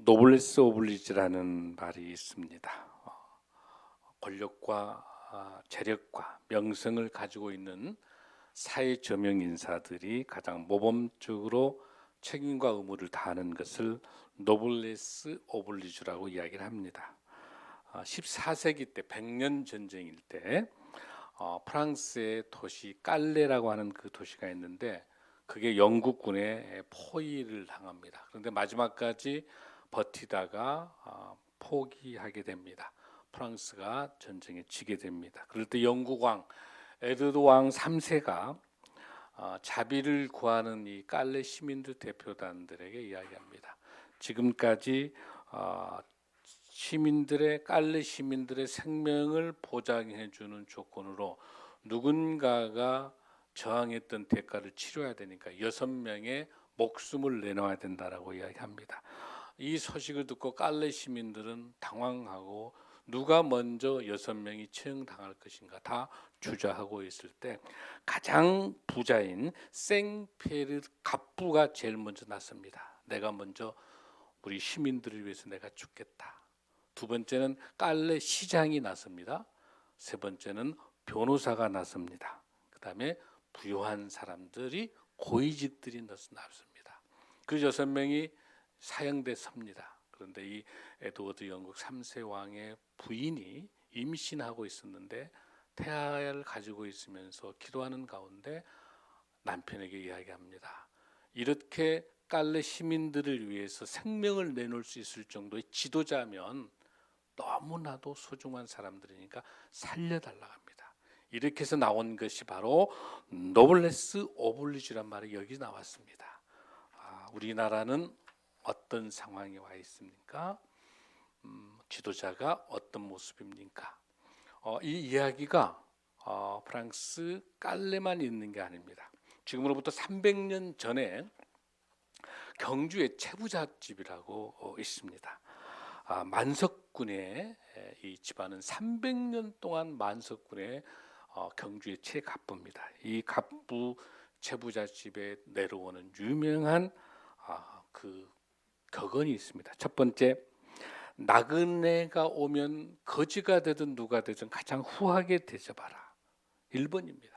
노블레스 오블리주라는 말이 있습니다. 권력과 재력과 명성을 가지고 있는 사회 저명 인사들이 가장 모범적으로 책임과 의무를 다하는 것을 노블레스 오블리주라고 이야기를 합니다. 14세기 때 백년 전쟁일 때 프랑스의 도시 깔레라고 하는 그 도시가 있는데 그게 영국군에 포위를 당합니다. 그런데 마지막까지 버티다가 포기하게 됩니다. 프랑스가 전쟁에 지게 됩니다. 그럴 때 영국 왕 에드워드 왕 3세가 자비를 구하는 이 깔레 시민들 대표단들에게 이야기합니다. 지금까지 깔레 시민들의 생명을 보장해 주는 조건으로 누군가가 저항했던 대가를 치러야 되니까 6명의 목숨을 내놓아야 된다라고 이야기합니다. 이 소식을 듣고 깔레 시민들은 당황하고 누가 먼저 6명이 처형당할 것인가 다 주저하고 있을 때 가장 부자인 생페르 갑부가 제일 먼저 나섭니다. 내가 먼저 우리 시민들을 위해서 내가 죽겠다. 두 번째는 깔레 시장이 나섭니다. 세 번째는 변호사가 나섭니다. 그 다음에 부유한 사람들이 고위직들이 나섭니다. 그 6명이 사형대 섭니다. 그런데 이 에드워드 영국 3세 왕의 부인이 임신하고 있었는데 태아를 가지고 있으면서 기도하는 가운데 남편에게 이야기합니다. 이렇게 깔레 시민들을 위해서 생명을 내놓을 수 있을 정도의 지도자면 너무나도 소중한 사람들이니까 살려달라고 합니다. 이렇게 해서 나온 것이 바로 노블레스 오블리주란 말이 여기 나왔습니다. 우리나라는 어떤 상황에 와 있습니까? 지도자가 어떤 모습입니까? 이 이야기가 프랑스 깔레만 있는 게 아닙니다. 지금으로부터 300년 전에 경주에 채부잣집이라고 있습니다. 만석군의 이 집안은 300년 동안 만석군의 경주의 최갑부입니다. 이 갑부 채부잣집에 내려오는 유명한 그 격언이 있습니다. 첫 번째, 나그네가 오면 거지가 되든 누가 되든 가장 후하게 대접하라. 1번입니다.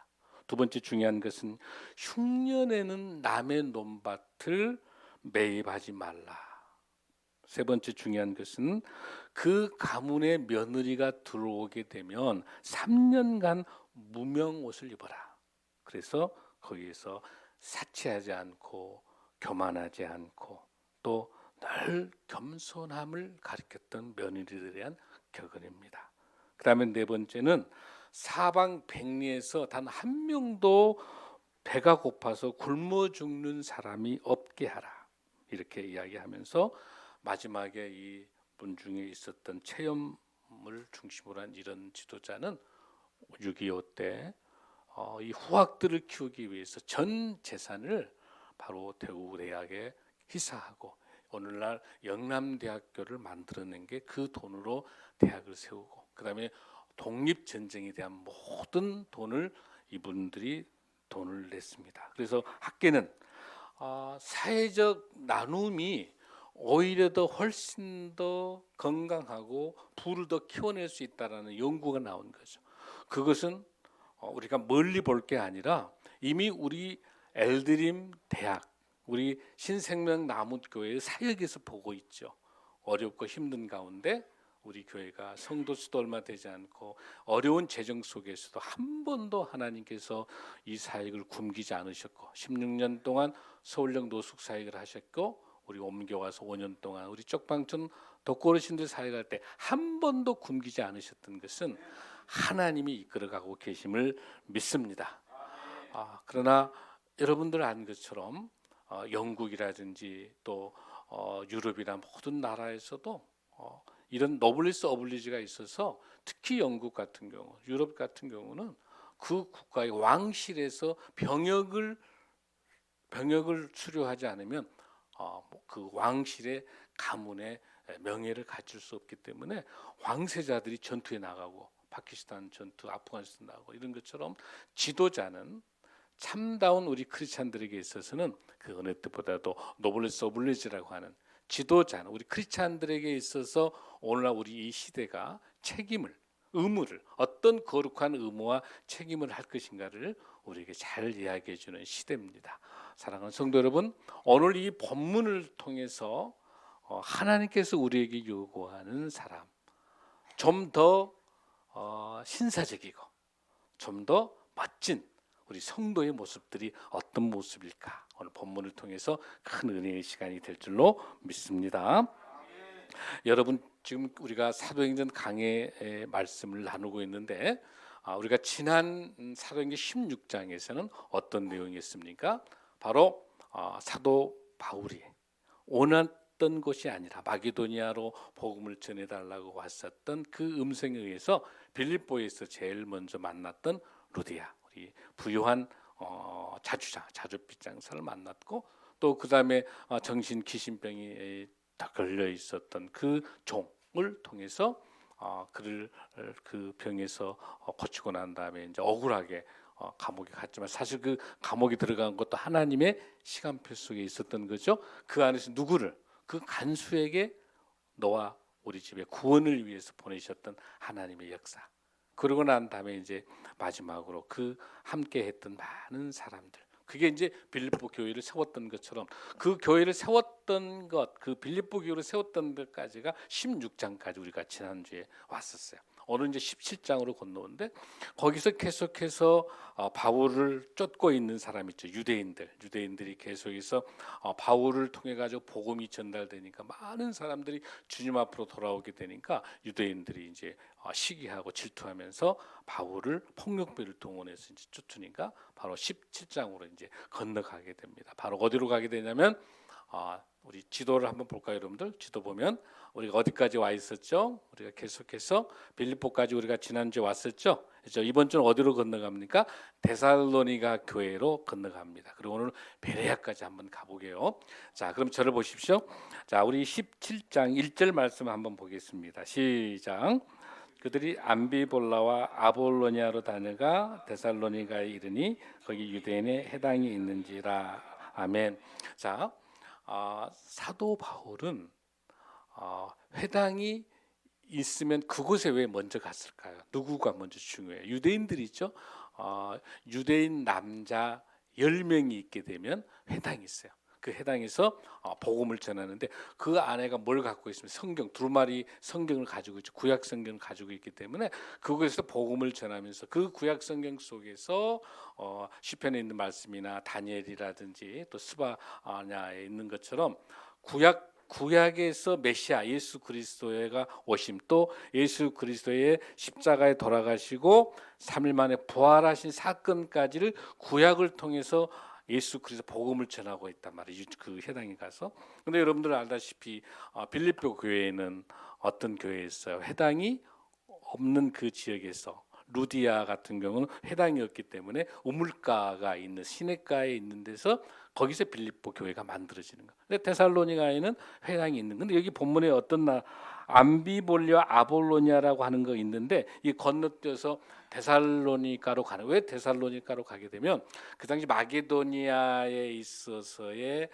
두 번째 중요한 것은 흉년에는 남의 논밭을 매입하지 말라. 세 번째 중요한 것은 그 가문의 며느리가 들어오게 되면 3년간 무명 옷을 입어라. 그래서 거기에서 사치하지 않고 교만하지 않고 또 늘 겸손함을 가르쳤던 며느리들에 대한 격언입니다. 그 다음에 네 번째는 사방 백리에서 단 한 명도 배가 고파서 굶어 죽는 사람이 없게 하라. 이렇게 이야기하면서 마지막에 이 문중에 있었던 체험을 중심으로 한 이런 지도자는 6.25 때 이 후학들을 키우기 위해서 전 재산을 바로 대구대학에 희사하고 오늘날 영남대학교를 만들어낸 게 그 돈으로 대학을 세우고 그 다음에 독립전쟁에 대한 모든 돈을 이분들이 돈을 냈습니다. 그래서 학계는 사회적 나눔이 오히려 더 훨씬 더 건강하고 부를 더 키워낼 수 있다는 연구가 나온 거죠. 그것은 우리가 멀리 볼 게 아니라 이미 우리 엘드림 대학, 우리 신생명 나무교회의 사역에서 보고 있죠. 어렵고 힘든 가운데 우리 교회가 성도 수도 얼마 되지 않고 어려운 재정 속에서도 한 번도 하나님께서 이 사역을 굶기지 않으셨고 16년 동안 서울역 노숙 사역을 하셨고 우리 옮겨 와서 5년 동안 우리 쪽방촌 독거어르신들 사역할 때 한 번도 굶기지 않으셨던 것은 하나님이 이끌어가고 계심을 믿습니다. 그러나 여러분들 아는 것처럼 영국이라든지 또 유럽이나 모든 나라에서도 이런 노블리스 오블리주가 있어서 특히 영국 같은 경우, 유럽 같은 경우는 그 국가의 왕실에서 병역을 수료하지 않으면 그 왕실의 가문의 명예를 갖출 수 없기 때문에 왕세자들이 전투에 나가고 파키스탄 전투, 아프가니스탄 나가고 이런 것처럼 지도자는 참다운 우리 크리스찬들에게 있어서는 그 어느 때보다도 노블레스 오블리주라고 하는 지도자는 우리 크리스찬들에게 있어서 오늘날 우리 이 시대가 책임을, 의무를, 어떤 거룩한 의무와 책임을 할 것인가를 우리에게 잘 이야기해 주는 시대입니다. 사랑하는 성도 여러분, 오늘 이 본문을 통해서 하나님께서 우리에게 요구하는 사람, 좀 더 신사적이고 좀 더 멋진 우리 성도의 모습들이 어떤 모습일까? 오늘 본문을 통해서 큰 은혜의 시간이 될 줄로 믿습니다. 여러분, 지금 우리가 사도행전 강해의 말씀을 나누고 있는데 우리가 지난 사도행전 16장에서는 어떤 내용이었습니까? 바로 사도 바울이 원했던 것이 아니라 마게도니아로 복음을 전해달라고 왔었던 그 음성에 의해서 빌립보에서 제일 먼저 만났던 루디아, 우리 부유한 자주빛 장사를 만났고, 또 그 다음에 정신 귀신병이 걸려 있었던 그 종을 통해서 그를 그 병에서 고치고 난 다음에 이제 억울하게 감옥에 갔지만, 사실 그 감옥에 들어간 것도 하나님의 시간표 속에 있었던 거죠. 그 안에서 누구를, 그 간수에게 너와 우리 집에 구원을 위해서 보내셨던 하나님의 역사. 그러고 난 다음에 이제 마지막으로 그 함께 했던 많은 사람들, 그게 이제 빌립보 교회를 세웠던 것처럼 그 교회를 세웠던 것, 그 빌립보 교회를 세웠던 것까지가 16장까지 우리가 지난주에 왔었어요. 오늘 이제 17장으로 건너오는데, 거기서 계속해서 바울을 쫓고 있는 사람 있죠. 유대인들이 계속해서 바울을 통해 가지고 복음이 전달되니까 많은 사람들이 주님 앞으로 돌아오게 되니까 유대인들이 이제 시기하고 질투하면서 바울을 폭력배를 동원해서 이제 쫓으니까 바로 17장으로 이제 건너가게 됩니다. 바로 어디로 가게 되냐면 우리 지도를 한번 볼까요, 여러분들? 지도 보면 우리가 어디까지 와 있었죠? 우리가 계속해서 빌립보까지 우리가 지난주에 왔었죠. 그렇죠? 이번 주는 어디로 건너갑니까? 데살로니가 교회로 건너갑니다. 그리고 오늘 베레아까지 한번 가보게요. 자, 그럼 저를 보십시오. 자, 우리 17장 1절 말씀 한번 보겠습니다. 시작. 그들이 암비볼라와 아볼로니아로 다녀가 데살로니가에 이르니 거기 유대인의 해당이 있는지라. 아멘. 자, 사도 바울은 회당이 있으면 그곳에 왜 먼저 갔을까요? 누구가 먼저 중요해요? 유대인들이죠. 유대인 남자 10명이 있게 되면 회당이 있어요. 그 회당에서 복음을 전하는데, 그 아내가 뭘 갖고 있으면 성경, 두루마리 성경을 가지고 있죠. 구약 성경을 가지고 있기 때문에 그곳에서 복음을 전하면서 그 구약 성경 속에서 시편에 있는 말씀이나 다니엘이라든지 또 스바냐에 있는 것처럼 구약에서 메시아 예수 그리스도가 오심, 또 예수 그리스도의 십자가에 돌아가시고 3일 만에 부활하신 사건까지를 구약을 통해서 예수 그리스도 복음을 전하고 있단 말이에요. 그 회당에 가서. 근데 여러분들 알다시피 빌립보 교회에는 어떤 교회였어요? 회당이 없는 그 지역에서, 루디아 같은 경우는 회당이 없기 때문에 우물가가 있는 시냇가에 있는 데서 거기서 빌립보 교회가 만들어지는 거예요. 근데 데살로니가에는 회당이 있는. 근데 여기 본문에 어떤 암비볼리와 아볼로니아라고 하는 거 있는데, 이 건너뛰어서 데살로니가로 가는. 왜 데살로니가로 가게 되면 그 당시 마게도니아에 있어서의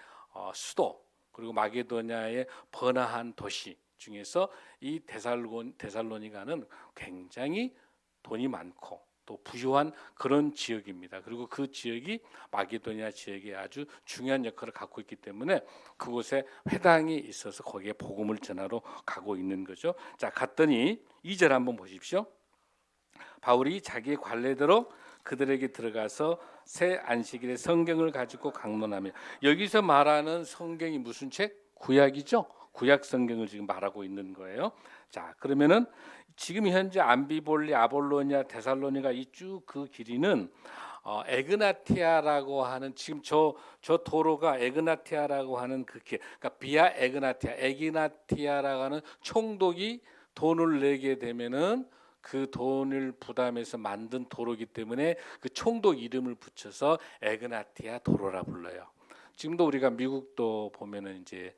수도, 그리고 마게도니아의 번화한 도시 중에서 이 데살로니가는 굉장히 돈이 많고 또 부유한 그런 지역입니다. 그리고 그 지역이 마게도니아 지역에 아주 중요한 역할을 갖고 있기 때문에 그곳에 회당이 있어서 거기에 복음을 전하러 가고 있는 거죠. 자, 갔더니 2절 한번 보십시오. 바울이 자기의 관례대로 그들에게 들어가서 새 안식일에 성경을 가지고 강론하며, 여기서 말하는 성경이 무슨 책? 구약이죠. 구약 성경을 지금 말하고 있는 거예요. 자, 그러면은 지금 현재 암비볼리, 아볼로니아, 데살로니가 이 쭉 그 길이는 에그나티아라고 하는, 지금 저 도로가 에그나티아라고 하는 그 길, 그러니까 비아 에그나티아라고 하는 총독이 돈을 내게 되면은 그 돈을 부담해서 만든 도로이기 때문에 그 총독 이름을 붙여서 에그나티아 도로라 불러요. 지금도 우리가 미국도 보면은 이제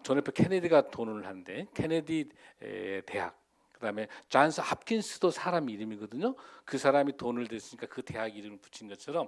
존 F 케네디가 돈을 한데 케네디 대학, 그다음에 존스 홉킨스도 사람 이름이거든요. 그 사람이 돈을 냈으니까 그 대학 이름을 붙인 것처럼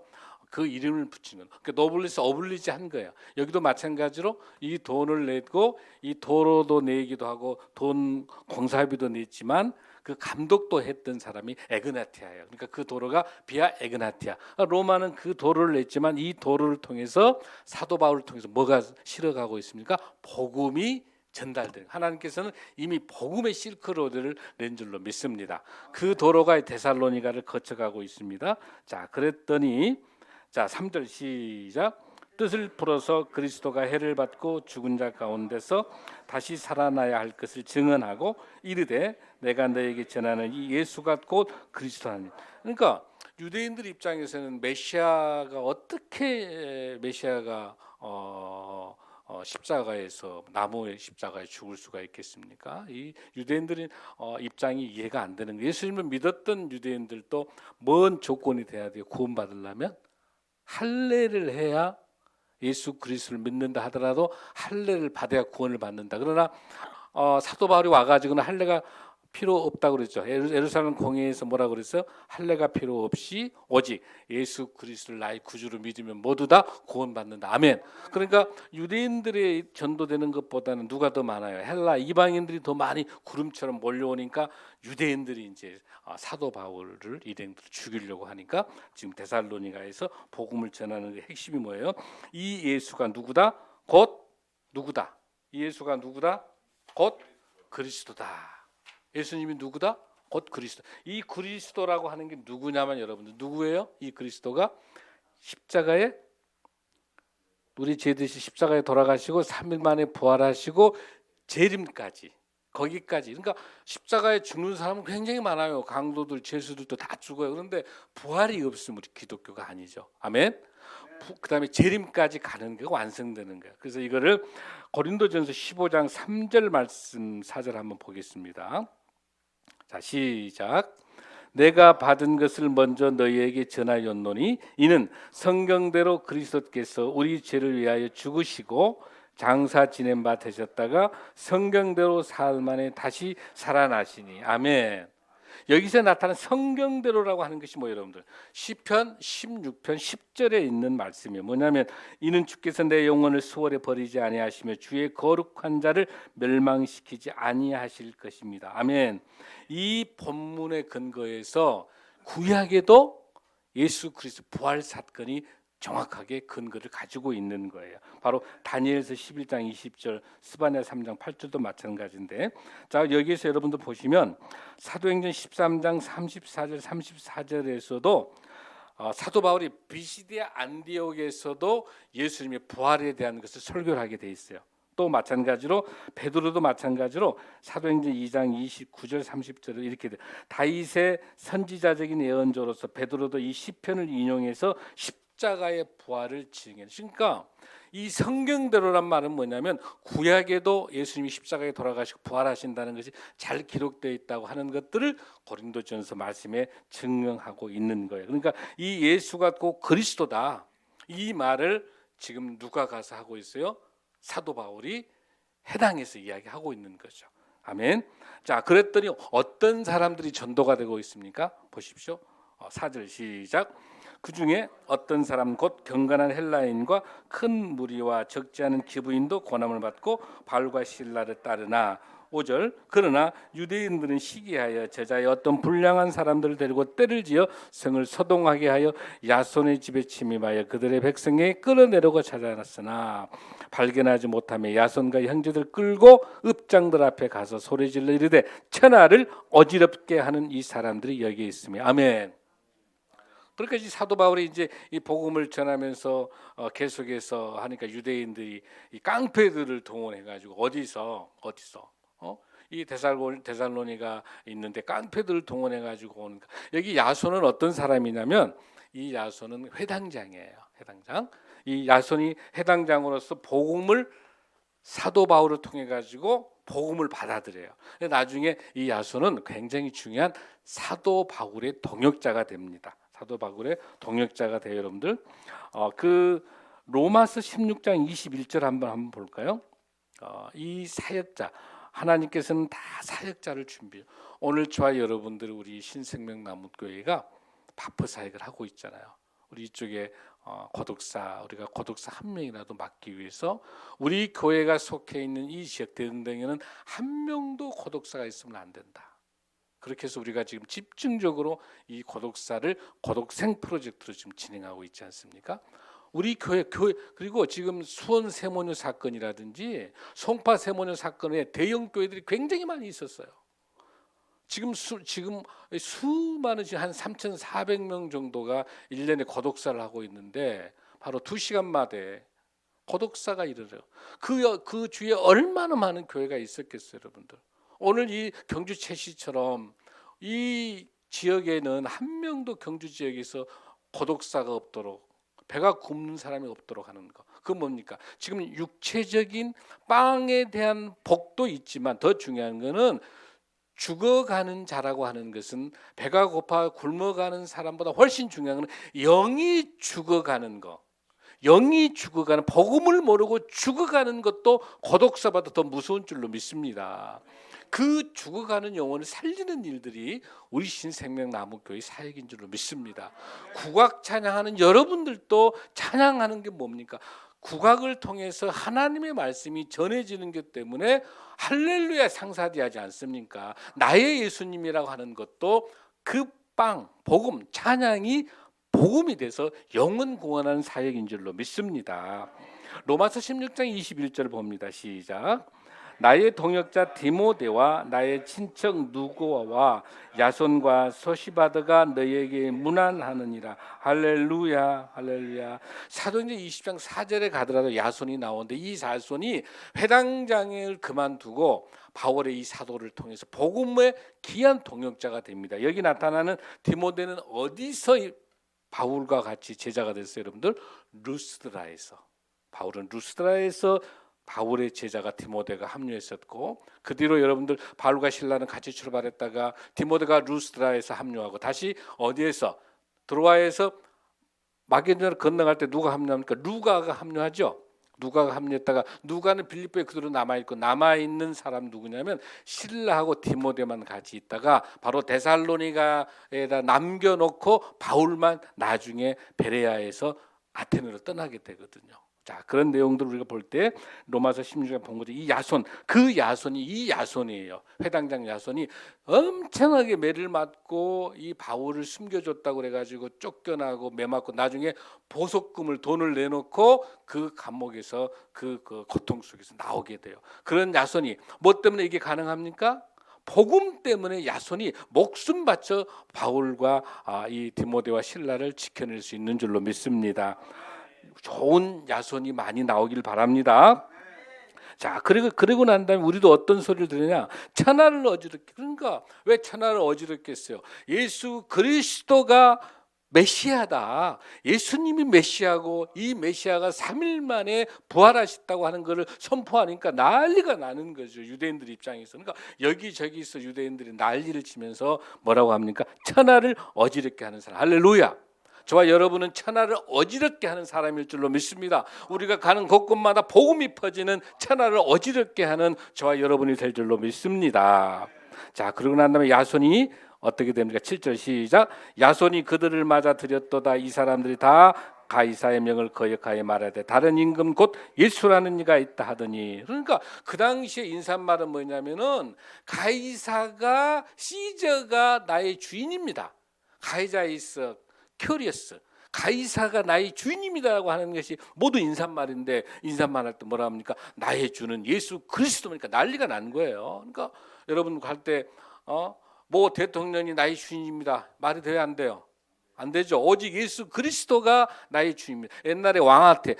그 이름을 붙인 거예요. 그러니까 노블리스 어블리지 한 거예요. 여기도 마찬가지로 이 돈을 냈고 이 도로도 내기도 하고 돈 공사비도 냈지만 그 감독도 했던 사람이 에그나티아예요. 그러니까 그 도로가 비아 에그나티아. 로마는 그 도로를 냈지만 이 도로를 통해서 사도 바울을 통해서 뭐가 실어가고 있습니까? 복음이 전달된, 하나님께서는 이미 복음의 실크로드를 낸 줄로 믿습니다. 그 도로가 데살로니가를 거쳐가고 있습니다. 자, 그랬더니 자 3절 시작. 뜻을 풀어서 그리스도가 해를 받고 죽은 자 가운데서 다시 살아나야 할 것을 증언하고 이르되 내가 너에게 전하는 이 예수가 곧 그리스도하니. 그러니까 유대인들 입장에서는 메시아가 어떻게 메시아가 십자가에서 나무의 십자가에 죽을 수가 있겠습니까? 이 유대인들의 입장이 이해가 안 되는 거예요. 예수님을 믿었던 유대인들도 뭔 조건이 돼야 돼요? 구원받으려면 할례를 해야, 예수 그리스도를 믿는다 하더라도 할례를 받아야 구원을 받는다. 그러나 사도 바울이 와가지고는 할례가 필요 없다고 그랬죠. 예루살렘 공회에서 뭐라고 그랬어요? 할례가 필요 없이 오직 예수 그리스도를 나의 구주로 믿으면 모두 다 구원받는다. 아멘. 그러니까 유대인들의 전도되는 것보다는 누가 더 많아요? 헬라 이방인들이 더 많이 구름처럼 몰려오니까 유대인들이 이제 사도 바울을 유대인들을 죽이려고 하니까 지금 데살로니가에서 복음을 전하는 게 핵심이 뭐예요? 이 예수가 누구다? 곧 누구다? 이 예수가 누구다? 곧 그리스도다. 예수님이 누구다? 곧 그리스도. 이 그리스도라고 하는 게 누구냐면 여러분들 누구예요? 이 그리스도가 십자가에 우리 죄듯이 십자가에 돌아가시고 3일 만에 부활하시고 재림까지 거기까지. 그러니까 십자가에 죽는 사람은 굉장히 많아요. 강도들, 죄수들도 다 죽어요. 그런데 부활이 없으면 우리 기독교가 아니죠. 아멘. 그다음에 재림까지 가는 게 완성되는 거예요. 그래서 이거를 고린도전서 15장 3절 말씀 4절 한번 보겠습니다. 자, 시작. 내가 받은 것을 먼저 너희에게 전하였노니 이는 성경대로 그리스도께서 우리 죄를 위하여 죽으시고 장사 지낸 바 되셨다가 성경대로 사흘 만에 다시 살아나시니. 아멘. 여기서 나타난 성경대로라고 하는 것이 뭐예요, 여러분들? 시편 16편 10절에 있는 말씀이에요. 뭐냐면 이는 주께서 내 영혼을 수월에 버리지 아니하시며 주의 거룩한 자를 멸망시키지 아니하실 것입니다. 아멘. 이 본문의 근거에서 구약에도 예수 그리스도 부활 사건이 정확하게 근거를 가지고 있는 거예요. 바로 다니엘서 11장 20절, 스바냐 3장 8절도 마찬가지인데, 자 여기에서 여러분들 보시면 사도행전 13장 34절 34절에서도 사도 바울이 비시디아 안디옥에서도 예수님의 부활에 대한 것을 설교를 하게 돼 있어요. 또 마찬가지로 베드로도 마찬가지로 사도행전 2장 29절 30절을 이렇게 돼. 다윗의 선지자적인 예언자로서 베드로도 이 시편을 인용해서 십자가의 부활을 증언해요. 그러니까 이 성경대로란 말은 뭐냐면 구약에도 예수님이 십자가에 돌아가시고 부활하신다는 것이 잘 기록되어 있다고 하는 것들을 고린도전서 말씀에 증명하고 있는 거예요. 그러니까 이 예수가 꼭 그리스도다, 이 말을 지금 누가 가서 하고 있어요? 사도 바울이 해당해서 이야기하고 있는 거죠. 아멘. 자, 그랬더니 어떤 사람들이 전도가 되고 있습니까? 보십시오. 4절 시작. 그 중에 어떤 사람 곧 경건한 헬라인과 큰 무리와 적지 않은 기부인도 고난을 받고 바울과 실라를 따르나. 5절. 그러나 유대인들은 시기하여 제자의 어떤 불량한 사람들을 데리고 때를 지어 성을 소동하게 하여 야손의 집에 침입하여 그들의 백성에게 끌어내려고 찾아났으나 발견하지 못하며 야손과 형제들 끌고 읍장들 앞에 가서 소리질러 이르되 천하를 어지럽게 하는 이 사람들이 여기에 있으며. 아멘. 그러니까 이 사도 바울이 이제 이 복음을 전하면서 계속해서 하니까 유대인들이 이 깡패들을 동원해 가지고 어디서 이 데살로니가 있는데 깡패들을 동원해 가지고 오는. 여기 야손은 어떤 사람이냐면 이 야손은 회당장이에요. 회당장. 이 야손이 회당장으로서 복음을 사도 바울을 통해 가지고 복음을 받아들여요. 나중에 이 야손은 굉장히 중요한 사도 바울의 동역자가 됩니다. 사도 바울의 동역자가 돼요, 여러분들. 그 로마서 16장 21절 한번 볼까요? 이 사역자, 하나님께서는 다 사역자를 준비해요. 오늘 저와 여러분들 우리 신생명 남ут교회가 바퍼 사역을 하고 있잖아요. 우리 이쪽에 고독사, 우리가 고독사 한 명이라도 맡기 위해서 우리 교회가 속해 있는 이 지역 대흥동에는 한 명도 고독사가 있으면 안 된다. 그렇게 해서 우리가 지금 집중적으로 이 고독사를 고독생 프로젝트로 지금 진행하고 있지 않습니까? 우리 교회 그리고 지금 수원 세모녀 사건이라든지 송파 세모녀 사건에 대형 교회들이 굉장히 많이 있었어요. 지금 수많은 지금 한 3,400명 정도가 1년에 고독사를 하고 있는데 바로 2시간마다 고독사가 이르러 그 주위에 얼마나 많은 교회가 있었겠어요, 여러분들. 오늘 이 경주 채시처럼 이 지역에는 한 명도 경주 지역에서 고독사가 없도록 배가 굶는 사람이 없도록 하는 거. 그건 뭡니까? 지금 육체적인 빵에 대한 복도 있지만 더 중요한 거는 죽어가는 자라고 하는 것은 배가 고파 굶어가는 사람보다 훨씬 중요한 건 영이 죽어가는 거. 영이 죽어가는 복음을 모르고 죽어가는 것도 고독사보다 더 무서운 줄로 믿습니다. 그 죽어가는 영혼을 살리는 일들이 우리 신생명 남ут교회 사역인 줄로 믿습니다. 국악 찬양하는 여러분들도 찬양하는 게 뭡니까? 국악을 통해서 하나님의 말씀이 전해지는 것 때문에 할렐루야 상사되지 않습니까? 나의 예수님이라고 하는 것도 그 복음, 찬양이 복음이 돼서 영원 구원하는 사역인 줄로 믿습니다. 로마서 16장 21절 봅니다. 시작. 나의 동역자 디모데와 나의 친척 누고와 야손과 소시바드가 너희에게 문안하느니라. 할렐루야, 할렐루야. 사도행전 20장 4절에 가더라도 야손이 나오는데 이 야손이 회당장을 그만두고 바울의 이 사도를 통해서 복음의 귀한 동역자가 됩니다. 여기 나타나는 디모데는 어디서 바울과 같이 제자가 됐어요, 여러분들? 루스드라에서. 바울은 루스드라에서 바울의 제자가 디모데가 합류했었고 그 뒤로 여러분들 바울과 실라는 같이 출발했다가 디모데가 루스드라에서 합류하고 다시 어디에서 드로아에서 마게도냐를 건너갈 때 누가 합류합니까? 루가가 합류하죠. 누가가 합류했다가 누가는 빌립보에 그대로 남아있고 남아있는 사람 누구냐면 실라하고 디모데만 같이 있다가 바로 데살로니가에다 남겨놓고 바울만 나중에 베레아에서 아테네로 떠나게 되거든요. 자, 그런 내용들을 우리가 볼 때 로마서 16장에 본 거죠. 이 야손, 그 야손이 이 야손이에요. 회당장 야손이 엄청나게 매를 맞고 이 바울을 숨겨줬다고 그래가지고 쫓겨나고 매 맞고 나중에 보석금을 돈을 내놓고 그 감옥에서 그 고통 속에서 나오게 돼요. 그런 야손이 뭐 때문에 이게 가능합니까? 복음 때문에 야손이 목숨 바쳐 바울과 이 디모데와 실라를 지켜낼 수 있는 줄로 믿습니다. 좋은 야손이 많이 나오길 바랍니다. 자, 그리고 난 다음에 우리도 어떤 소리를 들으냐? 천하를 어지럽게. 그러니까 왜 천하를 어지럽게 했어요? 예수 그리스도가 메시아다. 예수님이 메시아고 이 메시아가 3일 만에 부활하셨다고 하는 것을 선포하니까 난리가 나는 거죠. 유대인들 입장에서. 그러니까 여기저기서 유대인들이 난리를 치면서 뭐라고 합니까? 천하를 어지럽게 하는 사람. 할렐루야. 저와 여러분은 천하를 어지럽게 하는 사람일 줄로 믿습니다. 우리가 가는 곳곳마다 복음이 퍼지는 천하를 어지럽게 하는 저와 여러분이 될 줄로 믿습니다. 자, 그러고 난 다음에 야손이 어떻게 됩니까? 7절 시작. 야손이 그들을 맞아 들였도다. 이 사람들이 다 가이사의 명을 거역하여 말하되 다른 임금 곧 예수라는 이가 있다 하더니. 그러니까 그 당시에 인사말은 뭐냐면은 가이사가 시저가 나의 주인입니다. 가이사이스 큐리어스, 가이사가 나의 주인입니다라고 하는 것이 모두 인사말인데 인사말 할 때 뭐라 합니까? 나의 주는 예수 그리스도니까 난리가 난 거예요. 그러니까 여러분 갈 때 뭐 대통령이 나의 주인입니다. 말이 돼야 안 돼요? 안 되죠. 오직 예수 그리스도가 나의 주인입니다. 옛날에 왕한테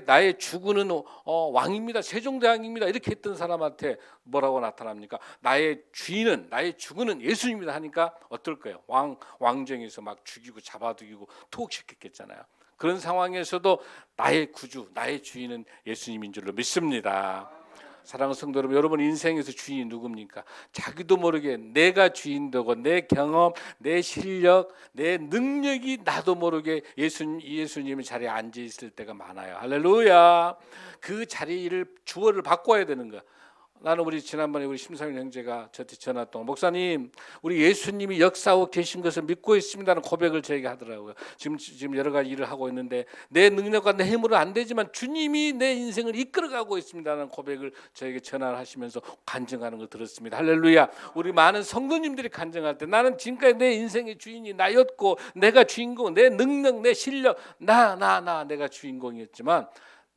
나의 주군은 왕입니다. 세종대왕입니다. 이렇게 했던 사람한테 뭐라고 나타납니까? 나의 주인은 나의 주군은 예수님이다 하니까 어떨 거예요? 왕정에서 막 죽이고 잡아두기고 투옥시켰겠잖아요. 그런 상황에서도 나의 구주, 나의 주인은 예수님인 줄로 믿습니다. 사랑하는 성도 여러분, 여러분 인생에서 주인이 누굽니까? 자기도 모르게 내가 주인 되고 내 경험, 내 실력, 내 능력이 나도 모르게 예수님의 자리에 앉아 있을 때가 많아요. 할렐루야. 그 자리를 주어를 바꿔야 되는 거야. 나는 우리 지난번에 우리 심사일 형제가 저한테 전화 왔던 목사님, 우리 예수님이 역사하고 계신 것을 믿고 있습니다는 고백을 저에게 하더라고요. 지금 여러 가지 일을 하고 있는데 내 능력과 내 힘으로는 안 되지만 주님이 내 인생을 이끌어가고 있습니다는 고백을 저에게 전화를 하시면서 간증하는 걸 들었습니다. 할렐루야. 우리 많은 성도님들이 간증할 때 나는 지금까지 내 인생의 주인이 나였고 내가 주인공, 내 능력, 내 실력, 내가 주인공이었지만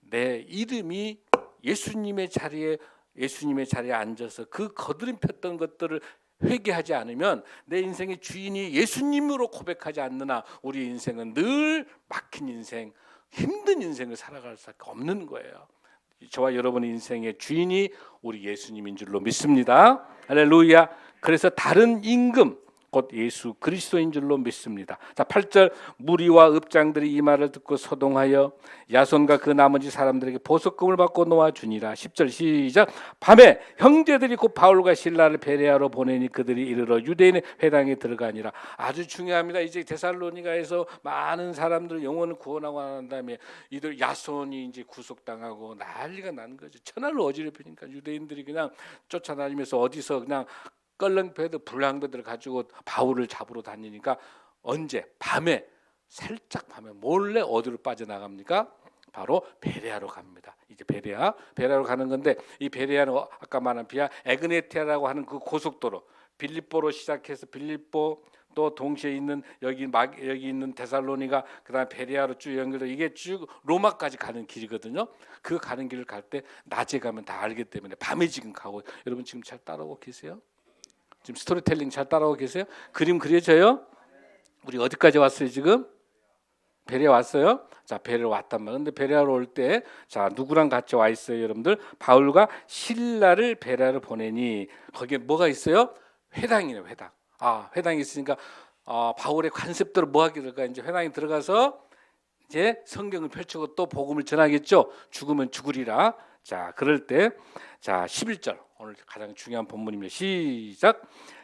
내 이름이 예수님의 자리에 앉아서 그 거드름 폈던 것들을 회개하지 않으면 내 인생의 주인이 예수님으로 고백하지 않느나 우리 인생은 늘 막힌 인생, 힘든 인생을 살아갈 수밖에 없는 거예요. 저와 여러분의 인생의 주인이 우리 예수님인 줄로 믿습니다. 할렐루야. 그래서 다른 임금 곧 예수 그리스도인 줄로 믿습니다. 자, 8절 무리와 읍장들이 이 말을 듣고 소동하여 야손과 그 나머지 사람들에게 보석금을 받고 놓아주니라. 10절 시작. 밤에 형제들이 곧 바울과 실라를 베레아로 보내니 그들이 이르러 유대인의 회당에 들어가니라. 아주 중요합니다. 이제 데살로니가에서 많은 사람들 영혼을 구원하고 난 다음에 이들 야손이 이제 구속당하고 난리가 난 거죠. 천하를 어지럽히니까 유대인들이 그냥 쫓아다니면서 어디서 그냥 껄렁배들 불량배들을 가지고 바울을 잡으러 다니니까 언제 밤에 살짝 밤에 몰래 어디로 빠져나갑니까? 바로 베레아로 갑니다. 이제 베레아로 가는 건데 이 베레아는 아까 말한 비아 에그네티아라고 하는 그 고속도로 빌립보로 시작해서 빌립보 또 동시에 있는 여기 있는 데살로니가 그다음 베레아로 쭉 연결돼 이게 쭉 로마까지 가는 길이거든요. 그 가는 길을 갈 때 낮에 가면 다 알기 때문에 밤에 지금 가고 여러분 지금 잘 따라오고 계세요? 지금 스토리텔링 잘 따라오고 계세요? 그림 그려져요? 우리 어디까지 왔어요 지금? 베레아 왔어요? 자, 베레아 왔단 말이에요. 근데 베레아로 올 때 자, 누구랑 같이 와 있어요, 여러분들? 바울과 실라를 베레아로 보내니 거기에 뭐가 있어요? 회당이네요, 회당. 아, 회당이 있으니까 바울의 관습대로 뭐 하게 될까? 이제 회당에 들어가서 이제 성경을 펼치고 또 복음을 전하겠죠. 죽으면 죽으리라. 자, 그럴 때 자, 11절. 오늘 가장 중요한 본문입니다. 시작.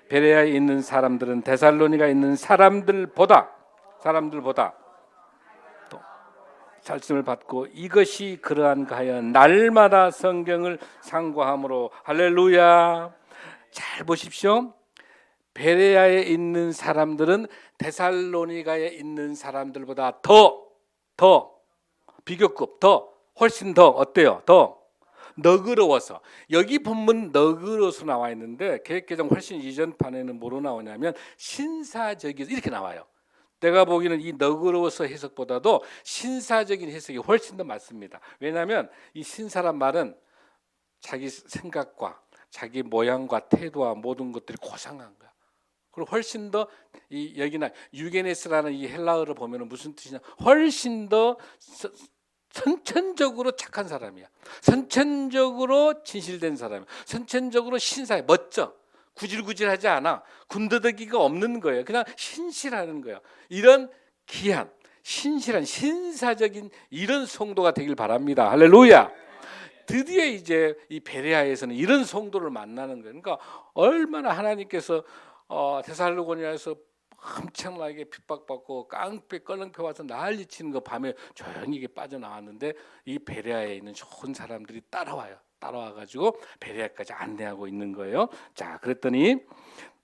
베레아에 있는 사람들은 데살로니가 있는 사람들보다 또 말씀을 받고 이것이 그러한가 하여 날마다 성경을 상고함으로 할렐루야. 잘 보십시오. 베레아에 있는 사람들은 데살로니가에 있는 사람들보다 더 비교급 훨씬 더 어때요? 더 너그러워서 여기 본문 너그러워서 나와 있는데 개역개정 훨씬 이전 판에는 뭐로 나오냐면 신사적이 이렇게 나와요. 내가 보기에는 이 너그러워서 해석보다도 신사적인 해석이 훨씬 더 맞습니다. 왜냐하면 이 신사란 말은 자기 생각과 자기 모양과 태도와 모든 것들이 고상한 거야. 그리고 훨씬 더 이 여기나 유게네스라는 이 헬라어를 보면은 무슨 뜻이냐? 훨씬 더 선천적으로 착한 사람이야. 선천적으로 진실된 사람이야. 선천적으로 신사해. 멋져. 구질구질하지 않아. 군더더기가 없는 거예요. 그냥 신실하는 거예요. 이런 귀한, 신실한, 신사적인 이런 성도가 되길 바랍니다. 할렐루야. 드디어 이제 이 베레아에서는 이런 성도를 만나는 거예요. 그러니까 얼마나 하나님께서 데살로니가에서 엄청나게 핍박받고 깡패 껄렁패 와서 난리치는 거 밤에 조용히 빠져나왔는데 이 베레아에 있는 좋은 사람들이 따라와가지고 베레아까지 안내하고 있는 거예요. 자, 그랬더니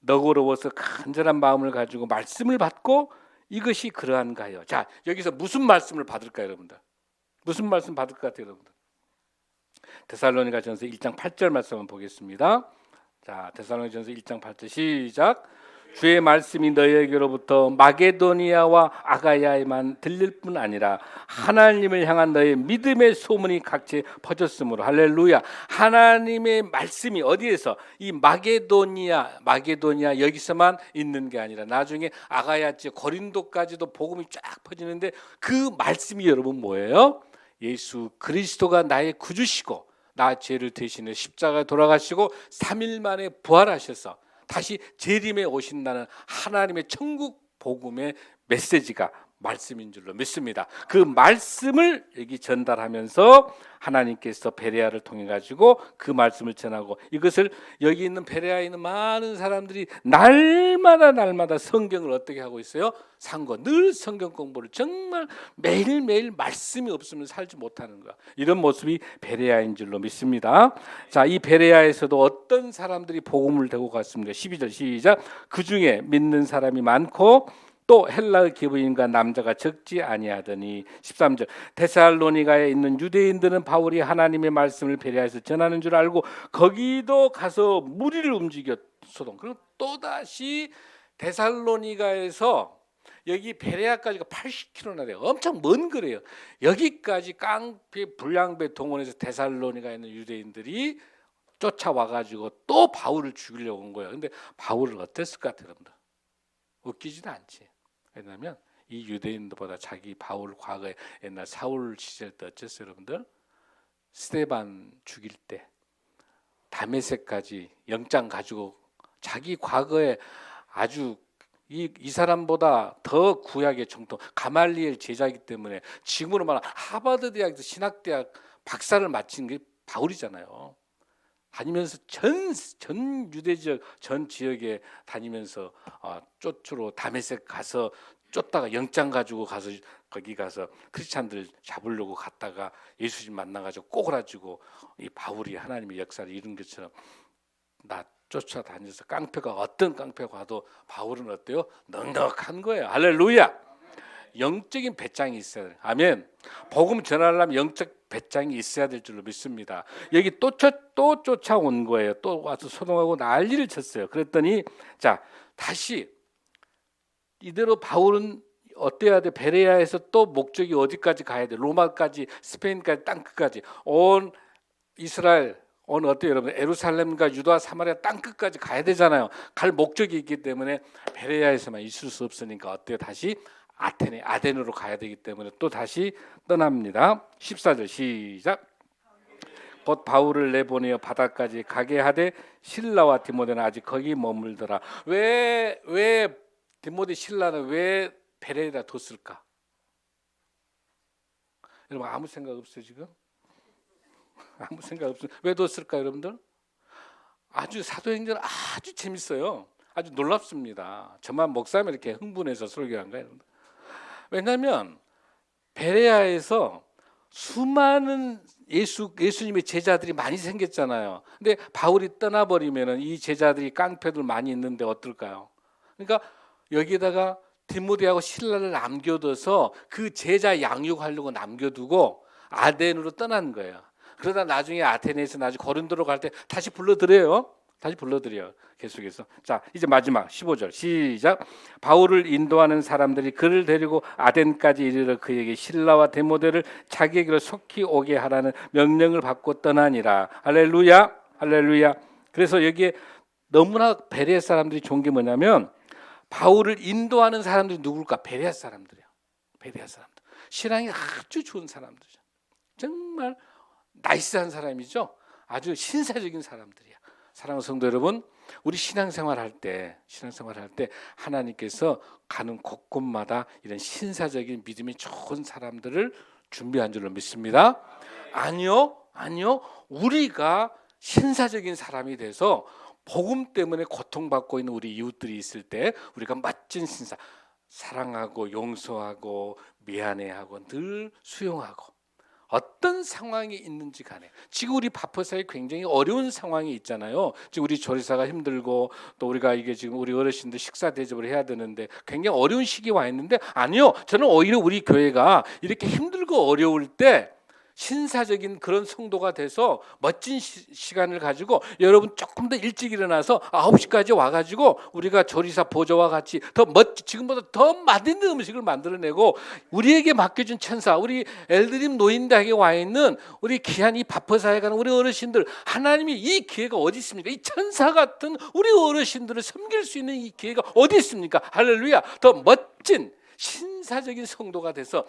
너그러워서 간절한 마음을 가지고 말씀을 받고 이것이 그러한가요? 자, 여기서 무슨 말씀을 받을까요, 여러분들? 무슨 말씀 받을 것 같아요, 여러분들? 데살로니가전서 1장 8절 말씀 한번 보겠습니다. 자, 데살로니가전서 1장 8절 시작. 주의 말씀이 너희에게로부터 마게도니아와 아가야에만 들릴 뿐 아니라 하나님을 향한 너희 믿음의 소문이 각지에 퍼졌으므로 할렐루야. 하나님의 말씀이 어디에서 이 마게도니아 여기서만 있는 게 아니라 나중에 아가야 지역 고린도까지도 복음이 쫙 퍼지는데 그 말씀이 여러분 뭐예요? 예수 그리스도가 나의 구주시고 나 죄를 대신해 십자가에 돌아가시고 3일 만에 부활하셔서 다시 재림에 오신다는 하나님의 천국 복음의 메시지가 말씀인 줄로 믿습니다. 그 말씀을 여기 전달하면서 하나님께서 베레아를 통해 가지고 그 말씀을 전하고, 이것을 여기 있는 베레아에 있는 많은 사람들이 날마다 성경을 어떻게 하고 있어요? 상고 늘 성경 공부를 정말 매일매일 말씀이 없으면 살지 못하는 거, 이런 모습이 베레아인 줄로 믿습니다. 자, 이 베레아에서도 어떤 사람들이 복음을 대고 갔습니다. 12절 시작. 그 중에 믿는 사람이 많고 또 헬라의 기브인과 남자가 적지 아니하더니. 13절. 데살로니가에 있는 유대인들은 바울이 하나님의 말씀을 베레아에서 전하는 줄 알고 거기도 가서 무리를 움직였소동. 그리고 또다시 데살로니가에서 여기 베레아까지가 80km나 돼요. 엄청 먼 거래요. 여기까지 깡패 불량배 동원해서 데살로니가에 있는 유대인들이 쫓아와가지고 또 바울을 죽이려고 온 거예요. 근데 바울은 어땠을 것 같아요, 여러분들? 웃기지도 않지. 왜냐하면 이 유대인들보다 자기 바울 과거에 옛날 사울 시절 때 어땠어요, 여러분들? 스데반 죽일 때 다메섹까지 영장 가지고 자기 과거에 아주 이 사람보다 더 구약의 정통 가말리엘 제자이기 때문에 지금으로 말하면 하버드 대학에서 신학대학 박사를 마친 게 바울이잖아요. 다니면서 전 유대 지역 전 지역에 다니면서 쫓으러 다메섹 가서 쫓다가 영장 가지고 가서 거기 가서 크리스찬들 잡으려고 갔다가 예수님 만나가지고 꼬그라지고 이 바울이 하나님의 역사를 이룬 것처럼 나 쫓아다녀서 깡패가 어떤 깡패가 와도 바울은 어때요? 넉넉한 거예요. 할렐루야. 영적인 배짱이 있어야 돼요. 아멘. 복음 전하려면 영적 배짱이 있어야 될 줄로 믿습니다. 여기 또 쫓아온 거예요. 또 와서 소동하고 난리를 쳤어요. 그랬더니 자, 다시 이대로 바울은 어때야 돼? 베레아에서 또 목적이 어디까지 가야 돼? 로마까지, 스페인까지, 땅끝까지, 온 이스라엘, 온 어때요, 여러분? 예루살렘과 유다, 사마리아 땅끝까지 가야 되잖아요. 갈 목적이 있기 때문에 베레아에서만 있을 수 없으니까 어때요? 다시 아덴으로 가야 되기 때문에 또 다시 떠납니다. 14절 시작. 곧 바울을 내보내어 바다까지 가게 하되 실라와 디모데는 아직 거기 머물더라. 왜 디모데 실라는 왜 베레아에다 뒀을까? 여러분 아무 생각 없어요 지금? 아무 생각 없어요. 왜 뒀을까 여러분들? 아주 사도행전 아주 재밌어요. 아주 놀랍습니다. 저만 목사님 이렇게 흥분해서 설교한 거예요. 왜냐하면 베레아에서 수많은 예수님의 제자들이 많이 생겼잖아요. 근데 바울이 떠나버리면은 이 제자들이 깡패들 많이 있는데 어떨까요? 그러니까 여기다가 디모데하고 실라를 남겨둬서 그 제자 양육하려고 남겨두고 아덴으로 떠난 거예요. 그러다 나중에 아테네에서 나중에 고린도로 갈 때 다시 불러들여요. 계속해서. 자, 이제 마지막 15절 시작. 바울을 인도하는 사람들이 그를 데리고 아덴까지 이르러 그에게 실라와 디모데를 자기에게로 속히 오게 하라는 명령을 받고 떠나니라. 할렐루야. 할렐루야. 그래서 여기에 너무나 베레아 사람들이 좋은 게 뭐냐면 바울을 인도하는 사람들이 누굴까? 베레아 사람들이에요. 베레아 사람들. 신앙이 아주 좋은 사람들이죠. 정말 나이스한 사람이죠. 아주 신사적인 사람들이야. 사랑하는 성도 여러분, 우리 신앙생활 할 때 하나님께서 가는 곳곳마다 이런 신사적인 믿음이 좋은 사람들을 준비한 줄로 믿습니다. 아니요. 우리가 신사적인 사람이 돼서 복음 때문에 고통받고 있는 우리 이웃들이 있을 때 우리가 멋진 신사, 사랑하고 용서하고 미안해하고 늘 수용하고, 어떤 상황이 있는지 간에 지금 우리 바포사에 굉장히 어려운 상황이 있잖아요. 지금 우리 조리사가 힘들고 또 우리가 이게 지금 우리 어르신들 식사 대접을 해야 되는데 굉장히 어려운 시기에 와 있는데, 아니요, 저는 오히려 우리 교회가 이렇게 힘들고 어려울 때 신사적인 그런 성도가 돼서 멋진 시간을 가지고 여러분 조금 더 일찍 일어나서 9시까지 와가지고 우리가 조리사 보조와 같이 지금보다 더 맛있는 음식을 만들어내고 우리에게 맡겨준 천사, 우리 엘드림 노인대학에 와 있는 우리 귀한 이 바퍼사에 가는 우리 어르신들, 하나님이 이 기회가 어디 있습니까? 이 천사 같은 우리 어르신들을 섬길 수 있는 이 기회가 어디 있습니까? 할렐루야. 더 멋진 신사적인 성도가 돼서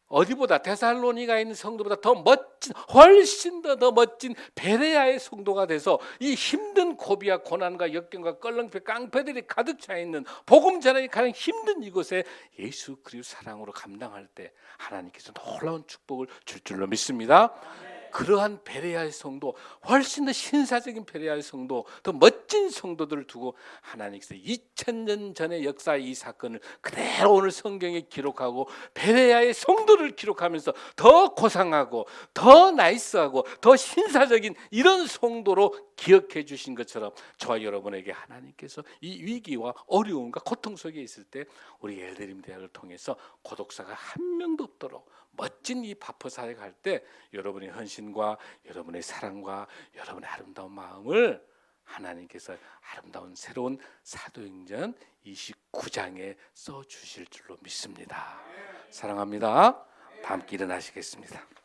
어디보다 테살로니가에 있는 성도보다 더 멋진, 훨씬 더 멋진 베레아의 성도가 돼서 이 힘든 고비와 고난과 역경과 껄렁패 깡패들이 가득 차 있는 복음 전하기 가장 힘든 이곳에 예수 그리스도 사랑으로 감당할 때 하나님께서 놀라운 축복을 줄 줄로 믿습니다. 그러한 베레아의 성도, 훨씬 더 신사적인 베레아의 성도, 더 멋진 성도들을 두고 하나님께서 2000년 전의 역사의 이 사건을 그대로 오늘 성경에 기록하고 베레아의 성도를 기록하면서 더 고상하고 더 나이스하고 더 신사적인 이런 성도로 기억해 주신 것처럼 저와 여러분에게 하나님께서 이 위기와 어려움과 고통 속에 있을 때 우리 엘드림 대학을 통해서 고독사가 한 명도 없도록 멋진 이 바포 사역에 갈 때 여러분의 헌신과 여러분의 사랑과 여러분의 아름다운 마음을 하나님께서 아름다운 새로운 사도행전 29장에 써 주실 줄로 믿습니다. 사랑합니다. 다 함께 일어나시겠습니다.